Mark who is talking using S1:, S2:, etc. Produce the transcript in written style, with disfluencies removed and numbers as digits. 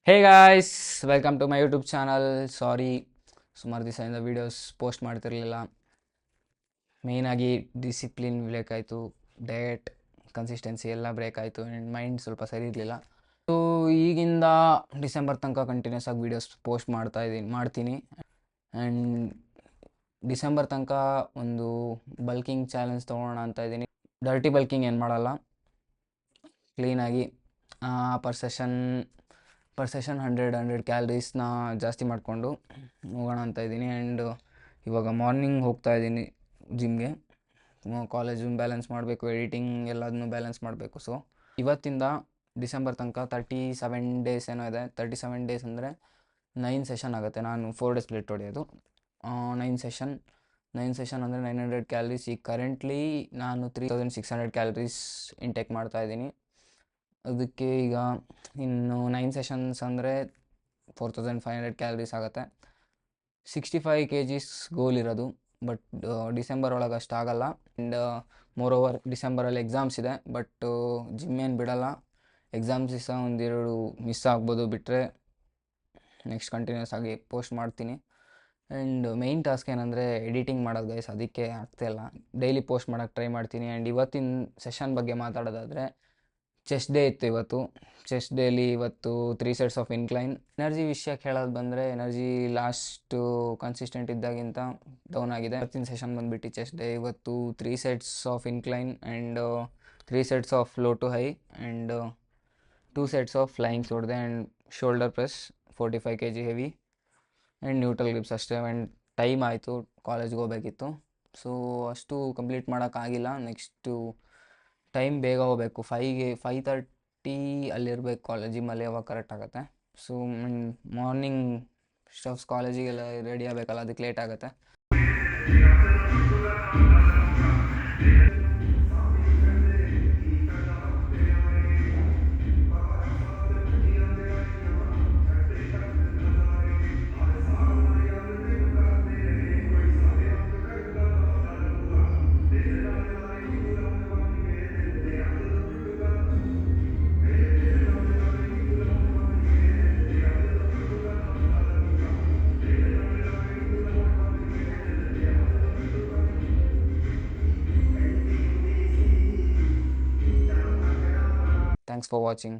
S1: Hey guys, welcome to my YouTube channel. Sorry, ಸುಮಾರು ದಿವಸದಿಂದ videos post ಮಾಡ್ತಿರಲಿಲ್ಲ. ಮೇಯ್ನಾಗಿ ಡಿಸಿಪ್ಲಿನ್ ಬ್ರೇಕ್ ಆಯಿತು, ಡಯಟ್ ಕನ್ಸಿಸ್ಟೆನ್ಸಿ ಎಲ್ಲ ಬ್ರೇಕ್ ಆಯಿತು, ಆ್ಯಂಡ್ ಮೈಂಡ್ ಸ್ವಲ್ಪ ಸರಿ ಇರಲಿಲ್ಲ. ಸೊ ಈಗಿಂದ ಡಿಸೆಂಬರ್ ತನಕ ಕಂಟಿನ್ಯೂಸ್ ಆಗಿ ವೀಡಿಯೋಸ್ ಪೋಸ್ಟ್ ಮಾಡ್ತೀನಿ. ಆ್ಯಂಡ್ ಡಿಸೆಂಬರ್ ತನಕ ಒಂದು ಬಲ್ಕಿಂಗ್ ಚಾಲೆಂಜ್ ತೊಗೊಳ್ಳೋಣ ಅಂತ ಇದ್ದೀನಿ. ಡರ್ಟಿ ಬಲ್ಕಿಂಗ್ ಏನು ಮಾಡಲ್ಲ, ಕ್ಲೀನಾಗಿ ಪರ್ ಸೆಷನ್ 100 ಕ್ಯಾಲರೀಸ್ನ ಜಾಸ್ತಿ ಮಾಡಿಕೊಂಡು ಹೋಗೋಣ ಅಂತ ಇದ್ದೀನಿ. ಆ್ಯಂಡ್ ಇವಾಗ ಮಾರ್ನಿಂಗ್ ಹೋಗ್ತಾ ಇದ್ದೀನಿ ಜಿಮ್ಗೆ. ಕಾಲೇಜು ಬ್ಯಾಲೆನ್ಸ್ ಮಾಡಬೇಕು, ಎಡಿಟಿಂಗ್ ಎಲ್ಲದನ್ನೂ ಬ್ಯಾಲೆನ್ಸ್ ಮಾಡಬೇಕು. ಸೊ ಇವತ್ತಿಂದ ಡಿಸೆಂಬರ್ ತನಕ 37 ಡೇಸ್ ಏನೋ ಇದೆ. 37 ಡೇಸ್ ಅಂದರೆ 9 ಸೆಷನ್ ಆಗುತ್ತೆ. ನಾನು 4 ಡೇಸ್ ಸ್ಪ್ಲಿಟ್ ಹೊಡೆಯೋದು. 9 ಸೆಷನ್ ಅಂದರೆ 900 ಕ್ಯಾಲರೀಸ್. ಈಗ ಕರೆಂಟ್ಲಿ ನಾನು 3600 ಕ್ಯಾಲರೀಸ್ ಇಂಟೇಕ್ ಮಾಡ್ತಾಯಿದ್ದೀನಿ. ಅದಕ್ಕೆ ಈಗ ಇನ್ನು 9 ಸೆಷನ್ಸ್ ಅಂದರೆ 4500 ಕ್ಯಾಲರೀಸ್ ಆಗುತ್ತೆ. 65 kgs ಗೋಲ್ ಇರೋದು, ಬಟ್ ಡಿಸೆಂಬರ್ ಒಳಗೆ ಅಷ್ಟಾಗಲ್ಲ. ಆ್ಯಂಡ್ ಮೋರೋವರ್ ಡಿಸೆಂಬರಲ್ಲಿ ಎಕ್ಸಾಮ್ಸ್ ಇದೆ, ಬಟ್ ಜಿಮ್ ಏನು ಬಿಡಲ್ಲ. ಎಕ್ಸಾಮ್ಸ್ ದಿವಸ ಒಂದೆರಡು ಮಿಸ್ ಆಗ್ಬೋದು, ಬಿಟ್ಟರೆ ನೆಕ್ಸ್ಟ್ ಕಂಟಿನ್ಯೂಸ್ ಆಗಿ ಪೋಸ್ಟ್ ಮಾಡ್ತೀನಿ. ಆ್ಯಂಡ್ ಮೇಯ್ನ್ ಟಾಸ್ಕ್ ಏನಂದರೆ ಎಡಿಟಿಂಗ್ ಮಾಡೋದು ಗೈಸ್, ಅದಕ್ಕೆ ಆಗ್ತಾಯಿಲ್ಲ. ಡೈಲಿ ಪೋಸ್ಟ್ ಮಾಡೋಕ್ಕೆ ಟ್ರೈ ಮಾಡ್ತೀನಿ. ಆ್ಯಂಡ್ ಇವತ್ತಿನ ಸೆಷನ್ ಬಗ್ಗೆ ಮಾತಾಡೋದಾದರೆ, ಚೆಸ್ಟ್ ಡೇ ಇತ್ತು ಇವತ್ತು. ಚೆಸ್ಟ್ ಡೇಲಿ ಇವತ್ತು 3 ಸೆಟ್ಸ್ ಆಫ್ ಇನ್ಕ್ಲೈನ್. ಎನರ್ಜಿ ವಿಷಯಕ್ಕೆ ಹೇಳೋದು ಬಂದರೆ, ಎನರ್ಜಿ ಲಾಸ್ಟು ಕನ್ಸಿಸ್ಟೆಂಟ್ ಇದ್ದಾಗಿಂತ ಡೌನ್ ಆಗಿದೆ. ಇವತ್ತಿನ ಸೆಷನ್ ಬಂದುಬಿಟ್ಟು ಚೆಸ್ಟ್ ಡೇ. ಇವತ್ತು 3 sets of incline and 3 sets of low to high and 2 sets of flyings ಹೊಡೆದೆ. And shoulder press 45 kg heavy and neutral grips ಅಷ್ಟೇ. ಆ್ಯಂಡ್ ಟೈಮ್ ಆಯಿತು, ಕಾಲೇಜ್ಗೆ ಹೋಗಬೇಕಿತ್ತು. ಸೊ ಅಷ್ಟು ಕಂಪ್ಲೀಟ್ ಮಾಡೋಕ್ಕಾಗಿಲ್ಲ. ನೆಕ್ಸ್ಟು ಟೈಮ್ ಬೇಗ ಹೋಗಬೇಕು. 5:30 ಅಲ್ಲಿರಬೇಕು ಜಿಮ್ಮಲ್ಲಿ, ಅವಾಗ ಕರೆಕ್ಟ್ ಆಗುತ್ತೆ. ಸೊ ಮಾರ್ನಿಂಗ್ ಸ್ಟಫ್ಸ್ ಕಾಲೇಜಿಗೆಲ್ಲ ರೆಡಿ ಆಗಬೇಕಲ್ಲ, ಅದಕ್ಕೆ ಲೇಟ್ ಆಗುತ್ತೆ. Thanks for watching.